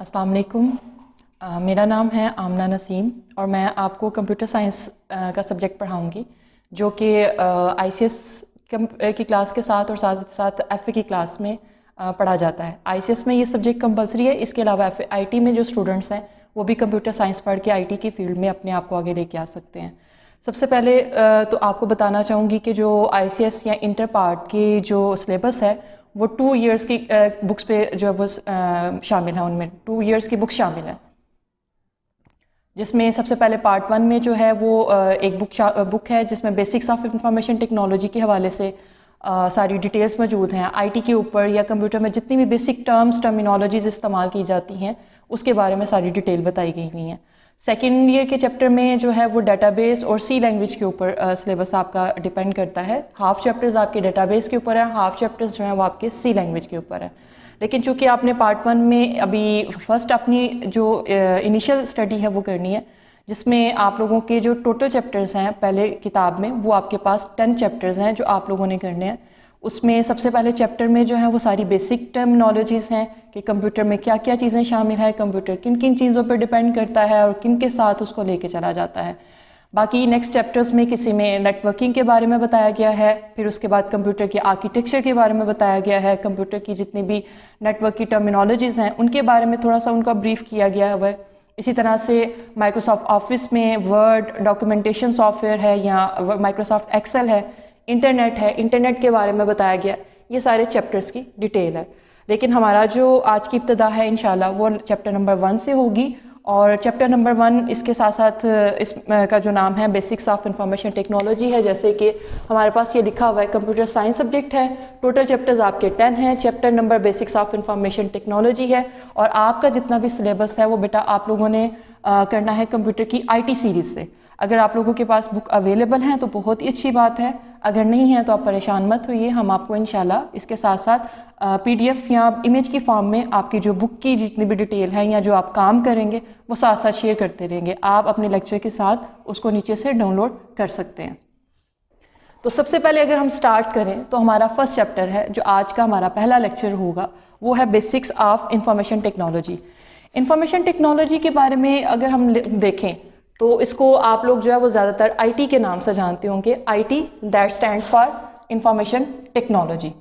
अस्सलाम वालेकुम। मेरा नाम है आमना नसीम और मैं आपको कंप्यूटर साइंस का सब्जेक्ट पढ़ाऊँगी जो कि ICS की क्लास के साथ और साथ साथ FA की क्लास में पढ़ा जाता है। ICS में ये सब्जेक्ट कंपलसरी है। इसके अलावा IT में जो स्टूडेंट्स हैं वो भी कंप्यूटर साइंस पढ़ के IT की फील्ड में अपने आप को आगे लेके आ सकते हैं। सबसे पहले तो आपको बताना चाहूँगी कि जो ICS या इंटर पार्ट की जो सिलेबस है वो 2 इयर्स की बुक्स पे जो है वो शामिल है। उनमें 2 इयर्स की बुक्स शामिल है, जिसमें सबसे पहले पार्ट 1 में जो है वो एक बुक है जिसमें बेसिक्स ऑफ इंफॉर्मेशन टेक्नोलॉजी के हवाले से सारी डिटेल्स मौजूद हैं। IT के ऊपर या कंप्यूटर में जितनी भी बेसिक टर्मिनोलॉजीज़ इस्तेमाल की जाती हैं उसके बारे में सारी डिटेल बताई गई हुई हैं। सेकेंड ईयर के चैप्टर में जो है वो डेटाबेस और C लैंग्वेज के ऊपर सिलेबस आपका डिपेंड करता है। हाफ चैप्टर्स आपके डेटाबेस के ऊपर है, हाफ चैप्टर्स जो हैं वो आपके C लैंग्वेज के ऊपर है। लेकिन चूँकि आपने पार्ट 1 में अभी फर्स्ट अपनी जो इनिशियल स्टडी है वो करनी है, जिसमें आप लोगों के जो टोटल चैप्टर्स हैं पहले किताब में वो आपके पास 10 चैप्टर्स हैं जो आप लोगों ने करने हैं। उसमें सबसे पहले चैप्टर में जो है वो सारी बेसिक टर्मिनोलॉजीज़ हैं कि कंप्यूटर में क्या क्या चीज़ें शामिल है, कंप्यूटर किन किन चीज़ों पर डिपेंड करता है और किन के साथ उसको लेके चला जाता है। बाकी नेक्स्ट चैप्टर्स में किसी में नेटवर्किंग के बारे में बताया गया है, फिर उसके बाद कंप्यूटर के आर्किटेक्चर के बारे में बताया गया है, कंप्यूटर की जितनी भी नेटवर्क की टर्मिनोलॉजीज़ हैं उनके बारे में थोड़ा सा उनका ब्रीफ किया गया हुआ है। इसी तरह से माइक्रोसॉफ्ट ऑफिस में वर्ड डॉक्यूमेंटेशन सॉफ्टवेयर है या माइक्रोसॉफ्ट एक्सेल है, इंटरनेट है, इंटरनेट के बारे में बताया गया। ये सारे चैप्टर्स की डिटेल है। लेकिन हमारा जो आज की इब्तिदा है इंशाल्लाह वो चैप्टर नंबर 1 से होगी और चैप्टर नंबर 1 इसके साथ साथ इस का जो नाम है बेसिक्स ऑफ इंफॉर्मेशन टेक्नोलॉजी है। जैसे कि हमारे पास ये लिखा हुआ है कंप्यूटर साइंस सब्जेक्ट है, टोटल चैप्टर्स आपके 10 हैं, chapter number basics of information technology है और आपका जितना भी सिलेबस है वो बेटा आप लोगों ने करना है कंप्यूटर की IT सीरीज़ से। अगर आप लोगों के पास बुक अवेलेबल हैं तो बहुत ही अच्छी बात है, अगर नहीं है तो आप परेशान मत होइए। हम आपको इंशाल्लाह इसके साथ साथ PDF या इमेज की फॉर्म में आपकी जो बुक की जितनी भी डिटेल है या जो आप काम करेंगे वो साथ साथ शेयर करते रहेंगे। आप अपने लेक्चर के साथ उसको नीचे से डाउनलोड कर सकते हैं। तो सबसे पहले अगर हम स्टार्ट करें तो हमारा फर्स्ट चैप्टर है जो आज का हमारा पहला लेक्चर होगा वो है basics of information technology. Information technology के बारे में अगर हम देखें तो इसको आप लोग जो है वो ज़्यादातर IT के नाम से जानते होंगे। IT that stands for information technology.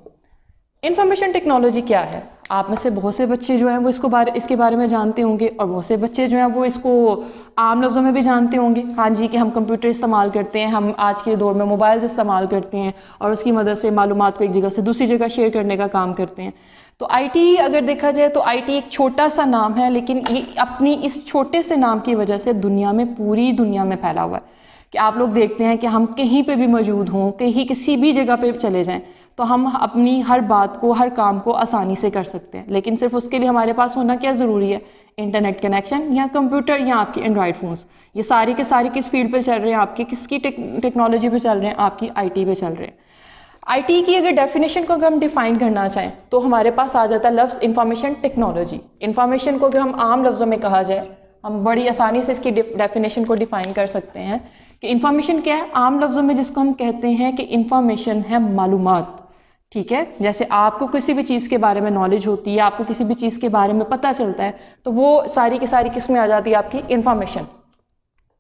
Information technology क्या है? आप में से बहुत से बच्चे जो हैं वो इसके बारे में जानते होंगे और बहुत से बच्चे जो हैं वो इसको आम लफ्ज़ों में भी जानते होंगे। हाँ जी, कि हम कंप्यूटर इस्तेमाल करते हैं, हम आज के दौर में मोबाइल्स इस्तेमाल करते हैं और उसकी मदद से मालूमात को एक जगह से दूसरी जगह शेयर करने का काम करते हैं। तो IT अगर देखा जाए तो IT एक छोटा सा नाम है, लेकिन ये अपनी इस छोटे से नाम की वजह से दुनिया में पूरी दुनिया में फैला हुआ है कि आप लोग देखते हैं कि हम कहीं पे भी मौजूद हों, कहीं किसी भी जगह पे चले जाएं तो हम अपनी हर बात को हर काम को आसानी से कर सकते हैं। लेकिन सिर्फ उसके लिए हमारे पास होना क्या ज़रूरी है? इंटरनेट कनेक्शन या कंप्यूटर या आपके एंड्रॉयड फ़ोन्स। ये सारे के सारे किस फील्ड पे चल रहे हैं? आपके किसकी टेक्नोलॉजी पे चल रहे हैं? आपकी IT पे चल रहे हैं। IT की अगर डेफिनेशन को अगर हम डिफ़ाइन करना चाहें तो हमारे पास आ जाता है लफ्ज़ इंफॉर्मेशन टेक्नोलॉजी। इंफॉर्मेशन को अगर हम आम लफ्ज़ों में कहा जाए, हम बड़ी आसानी से इसकी डेफिनेशन को डिफ़ाइन कर सकते हैं कि इंफॉर्मेशन क्या है। आम लफ्ज़ों में जिसको हम कहते हैं कि इंफॉर्मेशन है मालूमात, ठीक है। जैसे आपको किसी भी चीज़ के बारे में नॉलेज होती है, आपको किसी भी चीज़ के बारे में पता चलता है तो वो सारी की सारी किस में आ जाती है? आपकी इंफॉर्मेशन,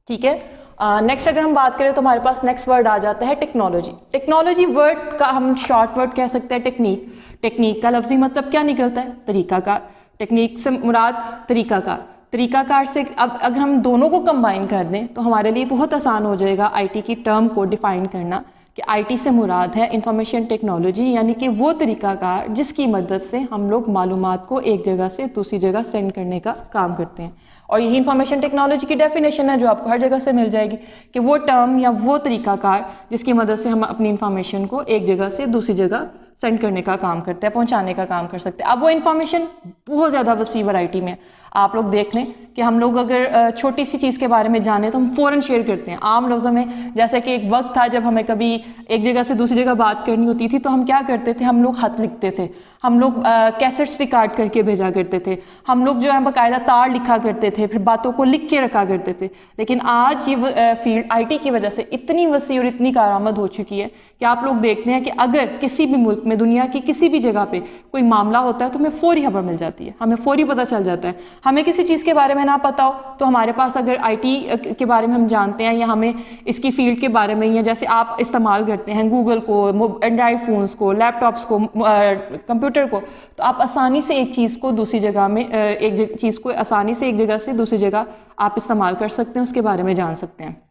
ठीक है। नेक्स्ट अगर हम बात करें तो हमारे पास नेक्स्ट वर्ड आ जाता है टेक्नोलॉजी। टेक्नोलॉजी वर्ड का हम शॉर्ट वर्ड कह सकते हैं टेक्निक। टेक्निक का लफ्ज़ी मतलब क्या निकलता है? तरीकाकार। टेक्निक से मुराद तरीकाकार। तरीकाकार से अब अगर हम दोनों को कंबाइन कर दें तो हमारे लिए बहुत आसान हो जाएगा IT की टर्म को डिफ़ाइन करना कि IT से मुराद है इंफॉर्मेशन टेक्नोलॉजी, यानी कि वो तरीकाकार जिसकी मदद से हम लोग मालूमात को एक जगह से दूसरी जगह सेंड करने का काम करते हैं। और यही इंफॉर्मेशन टेक्नोलॉजी की डेफिनेशन है जो आपको हर जगह से मिल जाएगी कि वो टर्म या वो तरीकाकार जिसकी मदद से हम अपनी इंफॉर्मेशन को एक जगह से दूसरी जगह सेंड करने का काम करते हैं, पहुंचाने का काम कर सकते हैं। अब वो इंफॉर्मेशन बहुत ज़्यादा वसी वैरायटी में। आप लोग देख लें कि हम लोग अगर छोटी सी चीज़ के बारे में जाने तो हम फ़ौरन शेयर करते हैं आम लफ्ज़ों में। जैसे कि एक वक्त था जब हमें कभी एक जगह से दूसरी जगह बात करनी होती थी तो हम क्या करते थे? हम लोग खत लिखते थे, हम लोग कैसेट्स रिकॉर्ड करके भेजा करते थे, हम लोग जो है बाकायदा तार लिखा करते थे, फिर बातों को लिख के रखा करते थे। लेकिन आज ये फील्ड IT की वजह से इतनी वसी और इतनी कारआमद हो चुकी है कि आप लोग देखते हैं कि अगर किसी भी मुल्क मुल्क में, दुनिया की किसी भी जगह पे कोई मामला होता है तो हमें फौरी खबर मिल जाती है, हमें फौरी पता चल जाता है। हमें किसी चीज़ के बारे में ना पता हो तो हमारे पास अगर IT के बारे में हम जानते हैं या हमें इसकी फील्ड के बारे में, या जैसे आप इस्तेमाल करते हैं गूगल को, एंड्रॉयड फ़ोन्स को, लैपटॉप्स को, कंप्यूटर को, तो आप आसानी से एक चीज़ को दूसरी जगह में एक चीज़ को आसानी से एक जगह से दूसरी जगह आप इस्तेमाल कर सकते हैं, उसके बारे में जान सकते हैं।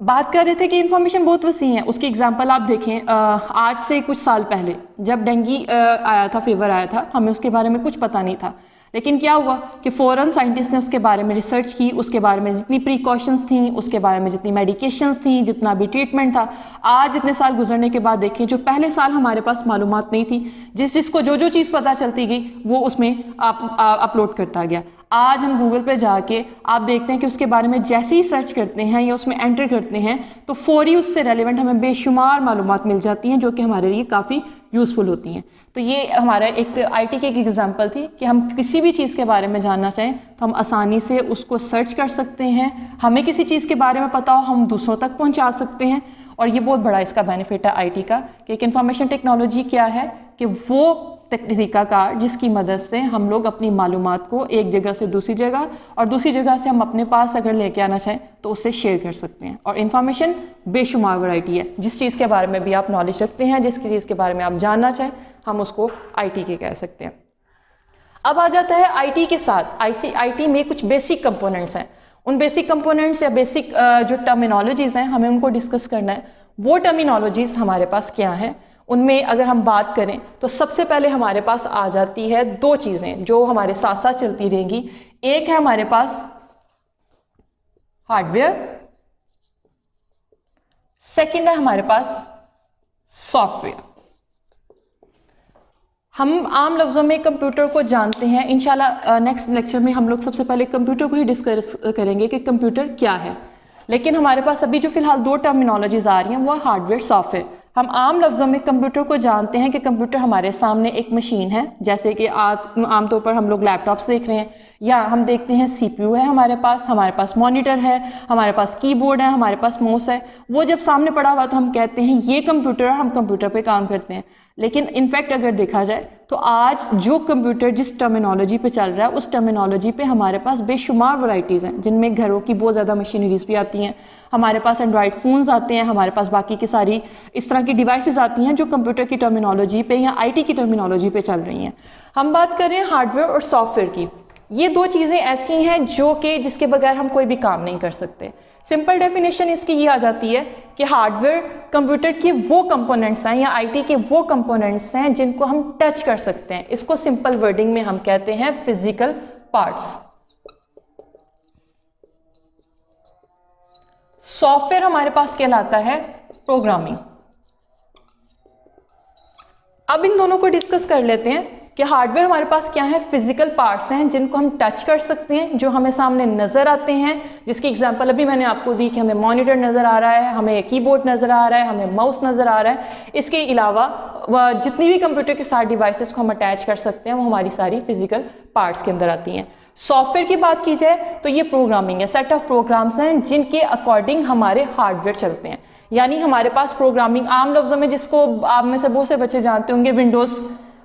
बात कर रहे थे कि इन्फॉर्मेशन बहुत वसी है। उसकी एग्जांपल आप देखें, आज से कुछ साल पहले जब डेंगू आया था, फीवर आया था, हमें उसके बारे में कुछ पता नहीं था, लेकिन क्या हुआ कि फ़ौरन साइंटिस्ट ने उसके बारे में रिसर्च की, उसके बारे में जितनी प्रिकॉशंस थी, उसके बारे में जितनी मेडिकेशंस थी, जितना भी ट्रीटमेंट था, आज इतने साल गुजरने के बाद देखें, जो पहले साल हमारे पास मालूमात नहीं थी, जिसको जो चीज़ पता चलती गई वो उसमें अपलोड करता गया। आज हम गूगल पे जाके आप देखते हैं कि उसके बारे में जैसे ही सर्च करते हैं या उसमें एंटर करते हैं तो फौरी उससे रेलेवेंट हमें बेशुमार मालूमात मिल जाती हैं, जो कि हमारे लिए काफ़ी यूज़फुल होती हैं। तो ये हमारा एक IT की एक एग्जांपल थी कि हम किसी भी चीज़ के बारे में जानना चाहें तो हम आसानी से उसको सर्च कर सकते हैं, हमें किसी चीज़ के बारे में पता हो हम दूसरों तक पहुंचा सकते हैं। और ये बहुत बड़ा इसका बेनिफिट है IT का कि एक इंफॉर्मेशन टेक्नोलॉजी क्या है कि वो तरीक़ाकार जिसकी मदद से हम लोग अपनी मालूमात को एक जगह से दूसरी जगह और दूसरी जगह से हम अपने पास अगर लेके आना चाहें तो उससे शेयर कर सकते हैं। और इन्फॉर्मेशन बेशुमार वैरायटी है, जिस चीज़ के बारे में भी आप नॉलेज रखते हैं, जिस चीज़ के बारे में आप जानना चाहें, हम उसको IT के कह सकते हैं। अब आ जाता है IT के साथ IT में कुछ बेसिक कंपोनेंट्स हैं। उन बेसिक कंपोनेंट्स या बेसिक जो टर्मिनोलॉजीज़ हैं हमें उनको डिस्कस करना है। वो टर्मिनोलॉजीज़ हमारे पास क्या हैं, उनमें अगर हम बात करें तो सबसे पहले हमारे पास आ जाती है दो चीज़ें जो हमारे साथ साथ चलती रहेंगी। एक है हमारे पास हार्डवेयर, सेकंड है हमारे पास सॉफ्टवेयर। हम आम लफ्ज़ों में कंप्यूटर को जानते हैं, इंशाल्लाह नेक्स्ट लेक्चर में हम लोग सबसे पहले कंप्यूटर को ही डिस्कस करेंगे कि कंप्यूटर क्या है। लेकिन हमारे पास अभी जो फिलहाल दो टर्मिनोलॉजीज आ रही हैं वो हार्डवेयर, सॉफ्टवेयर। हम आम लफ्ज़ों में कंप्यूटर को जानते हैं कि कंप्यूटर हमारे सामने एक मशीन है, जैसे कि आमतौर पर हम लोग लैपटॉप्स देख रहे हैं, या हम देखते हैं CPU है हमारे पास मॉनिटर है, हमारे पास कीबोर्ड है, हमारे पास माउस है। वो जब सामने पड़ा हुआ तो हम कहते हैं ये कंप्यूटर है, हम कंप्यूटर पे काम करते हैं। लेकिन इनफैक्ट अगर देखा जाए तो आज जो कंप्यूटर जिस टर्मिनोलॉजी पे चल रहा है उस टर्मिनोलॉजी पे हमारे पास बेशुमार वैरायटीज़ हैं, जिनमें घरों की बहुत ज़्यादा मशीनरीज भी आती हैं, हमारे पास एंड्रॉयड फ़ोन्स आते हैं, हमारे पास बाकी की सारी इस तरह की डिवाइसेस आती हैं जो कंप्यूटर की टर्मिनोलॉजी पे या IT की टर्मिनोलॉजी पे चल रही हैं। हम बात कर रहे हैं हार्डवेयर और सॉफ्टवेयर की। ये दो चीज़ें ऐसी हैं जो कि जिसके बगैर हम कोई भी काम नहीं कर सकते। सिंपल डेफिनेशन इसकी ये आ जाती है कि हार्डवेयर कंप्यूटर के वो कंपोनेंट्स हैं या IT के वो कंपोनेंट्स हैं जिनको हम टच कर सकते हैं। इसको सिंपल वर्डिंग में हम कहते हैं फिजिकल पार्ट्स। सॉफ्टवेयर हमारे पास कहलाता है प्रोग्रामिंग। अब इन दोनों को डिस्कस कर लेते हैं कि हार्डवेयर हमारे पास क्या है, फिजिकल पार्ट्स हैं जिनको हम टच कर सकते हैं, जो हमें सामने नजर आते हैं, जिसकी एग्जांपल अभी मैंने आपको दी कि हमें मॉनिटर नजर आ रहा है, हमें कीबोर्ड नजर आ रहा है, हमें माउस नजर आ रहा है। इसके अलावा जितनी भी कंप्यूटर के साथ डिवाइसेस को हम अटैच कर सकते हैं वो हमारी सारी फिजिकल पार्ट्स के अंदर आती हैं। सॉफ्टवेयर की बात की जाए तो ये प्रोग्रामिंग है, सेट ऑफ प्रोग्राम्स हैं जिनके अकॉर्डिंग हमारे हार्डवेयर चलते हैं। यानी हमारे पास प्रोग्रामिंग आम लफ्जों में, जिसको आप में से बहुत से बच्चे जानते होंगे, विंडोज़,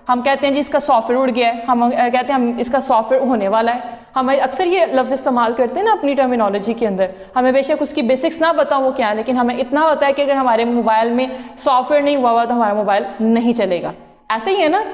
हम कहते हैं जी इसका सॉफ्टवेयर उड़ गया है, हम कहते हैं हम इसका सॉफ्टवेयर होने वाला है। हम अक्सर ये लफ्ज़ इस्तेमाल करते हैं ना अपनी टर्मिनोलॉजी के अंदर। हमें बेशक उसकी बेसिक्स ना बताओ वो क्या है, लेकिन हमें इतना पता है कि अगर हमारे मोबाइल में सॉफ्टवेयर नहीं हुआ तो हमारा मोबाइल नहीं चलेगा। ऐसे ही है ना।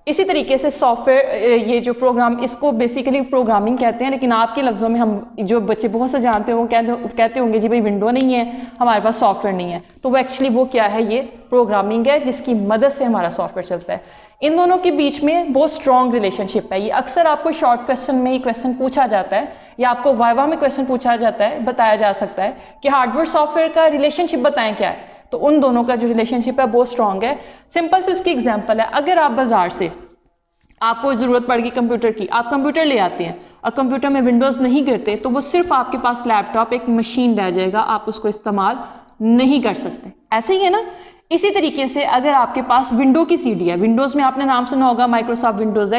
इसी तरीके से सॉफ्टवेयर, ये जो प्रोग्राम, इसको बेसिकली प्रोग्रामिंग कहते हैं, लेकिन आपके लफ्ज़ों में हम जो बच्चे बहुत से जानते हैं वो कहते होंगे जी भाई विंडो नहीं है, हमारे पास सॉफ्टवेयर नहीं है। तो वो एक्चुअली वो क्या है, ये प्रोग्रामिंग है जिसकी मदद से हमारा सॉफ्टवेयर चलता है। इन दोनों के बीच में बहुत स्ट्रॉन्ग रिलेशनशिप है। ये अक्सर आपको शॉर्ट क्वेश्चन में ही क्वेश्चन पूछा जाता है या आपको वाइवा में क्वेश्चन पूछा जाता है, बताया जा सकता है कि हार्डवेयर सॉफ्टवेयर का रिलेशनशिप बताएं क्या है। तो उन दोनों का जो रिलेशनशिप है बहुत स्ट्रॉन्ग है। सिंपल से उसकी एग्जाम्पल है, अगर आप बाजार से आपको ज़रूरत पड़ गई कंप्यूटर की, आप कंप्यूटर ले आते हैं और कंप्यूटर में विंडोज़ नहीं करते तो वो सिर्फ आपके पास लैपटॉप एक मशीन रह जाएगा, आप उसको इस्तेमाल नहीं कर सकते। ऐसे ही है ना। इसी तरीके से अगर आपके पास विंडो की सीडी है, विंडोज़ में आपने नाम सुना होगा, माइक्रोसॉफ्ट विंडोज़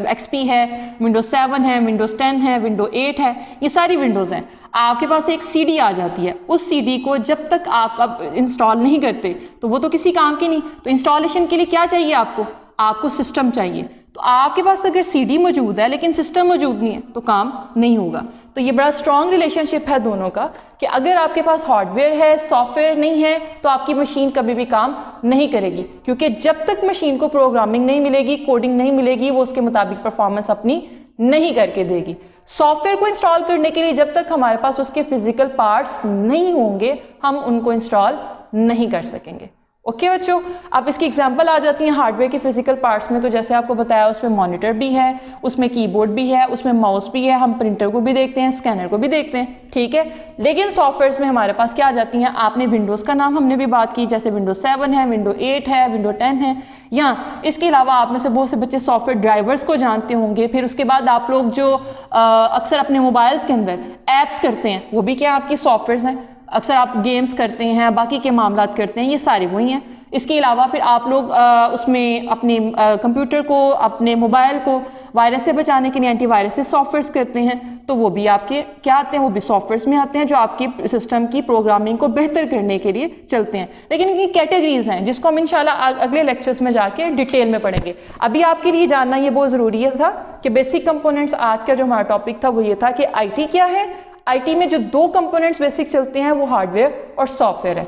XP है, विंडोज़ 7 है, विंडोज़ 10 है, विंडो 8 है, ये सारी विंडोज़ हैं। आपके पास एक सीडी आ जाती है, उस सीडी को जब तक आप अब इंस्टॉल नहीं करते तो वो तो किसी काम की नहीं। तो इंस्टॉलेशन के लिए क्या चाहिए आपको सिस्टम चाहिए। तो आपके पास अगर सीडी मौजूद है लेकिन सिस्टम मौजूद नहीं है तो काम नहीं होगा। तो ये बड़ा स्ट्रॉन्ग रिलेशनशिप है दोनों का कि अगर आपके पास हार्डवेयर है, सॉफ्टवेयर नहीं है, तो आपकी मशीन कभी भी काम नहीं करेगी, क्योंकि जब तक मशीन को प्रोग्रामिंग नहीं मिलेगी, कोडिंग नहीं मिलेगी, वो उसके मुताबिक परफॉर्मेंस अपनी नहीं करके देगी। सॉफ्टवेयर को इंस्टॉल करने के लिए जब तक हमारे पास उसके फिजिकल पार्ट्स नहीं होंगे, हम उनको इंस्टॉल नहीं कर सकेंगे। ओके बच्चों, अब इसकी एग्जांपल आ जाती है हार्डवेयर के फिजिकल पार्ट्स में। तो जैसे आपको बताया, उसमें मॉनिटर भी है, उसमें कीबोर्ड भी है, उसमें माउस भी है, हम प्रिंटर को भी देखते हैं, स्कैनर को भी देखते हैं, ठीक है। लेकिन सॉफ्टवेयर्स में हमारे पास क्या आ जाती हैं, आपने विंडोज़ का नाम हमने भी बात की, जैसे विंडोज 7 है, विंडो 8 है, विंडो 10 है, या इसके अलावा आप में से बहुत से बच्चे सॉफ्टवेयर ड्राइवर्स को जानते होंगे। फिर उसके बाद आप लोग जो अक्सर अपने मोबाइल्स के अंदर ऐप्स करते हैं, वो भी क्या आपकी सॉफ्टवेयर्स हैं। अक्सर आप गेम्स करते हैं, बाकी के मामलात करते हैं, ये सारे वही हैं। इसके अलावा फिर आप लोग उसमें अपने कंप्यूटर को, अपने मोबाइल को वायरस से बचाने के लिए एंटीवायरस सॉफ्टवेयर्स करते हैं, तो वो भी आपके क्या आते हैं, वो भी सॉफ्टवेयर्स में आते हैं जो आपकी सिस्टम की प्रोग्रामिंग को बेहतर करने के लिए चलते हैं। लेकिन इनकी कैटेगरीज हैं जिसको हम इंशाल्लाह अगले लेक्चर्स में जाके डिटेल में पढ़ेंगे। अभी आपके लिए जानना ये बहुत ज़रूरी था कि बेसिक कंपोनेंट्स, आज का जो हमारा टॉपिक था वो ये था कि आईटी क्या है। आईटी में जो दो कंपोनेंट्स बेसिक चलते हैं वो हार्डवेयर और सॉफ्टवेयर है।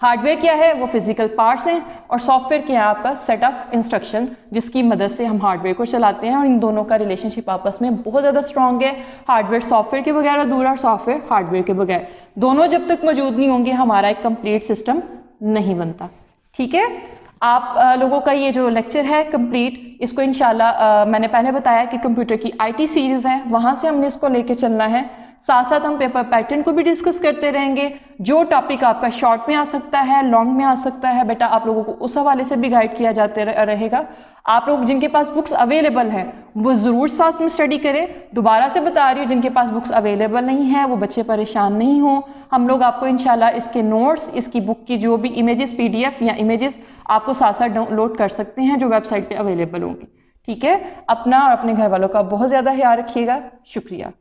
हार्डवेयर क्या है, वो फिजिकल पार्ट्स हैं, और सॉफ्टवेयर क्या है, आपका सेट ऑफ इंस्ट्रक्शन जिसकी मदद से हम हार्डवेयर को चलाते हैं। और इन दोनों का रिलेशनशिप आपस में बहुत ज़्यादा स्ट्रॉन्ग है। हार्डवेयर सॉफ्टवेयर के बगैर अधूरा और सॉफ्टवेयर हार्डवेयर के बगैर। दोनों जब तक मौजूद नहीं होंगे हमारा एक कंप्लीट सिस्टम नहीं बनता। ठीक है, आप लोगों का ये जो लेक्चर है कंप्लीट, इसको इंशाल्लाह मैंने पहले बताया कि कंप्यूटर की आईटी सीरीज़ है, वहाँ से हमने इसको लेके चलना है। साथ साथ हम पेपर पैटर्न को भी डिस्कस करते रहेंगे। जो टॉपिक आपका शॉर्ट में आ सकता है, लॉन्ग में आ सकता है, बेटा आप लोगों को उस हवाले से भी गाइड किया जाते रहेगा। आप लोग जिनके पास बुक्स अवेलेबल हैं वो ज़रूर साथ में स्टडी करें। दोबारा से बता रही हूँ, जिनके पास बुक्स अवेलेबल नहीं है वो बच्चे परेशान नहीं हों। हम लोग आपको इंशाल्लाह इसके नोट्स, इसकी बुक की जो भी इमेजेस, PDF या इमेजेस आपको साथ साथ डाउनलोड कर सकते हैं जो वेबसाइट पर अवेलेबल होंगी। ठीक है, अपना और अपने घर वालों का बहुत ज़्यादा ख्याल रखिएगा। शुक्रिया।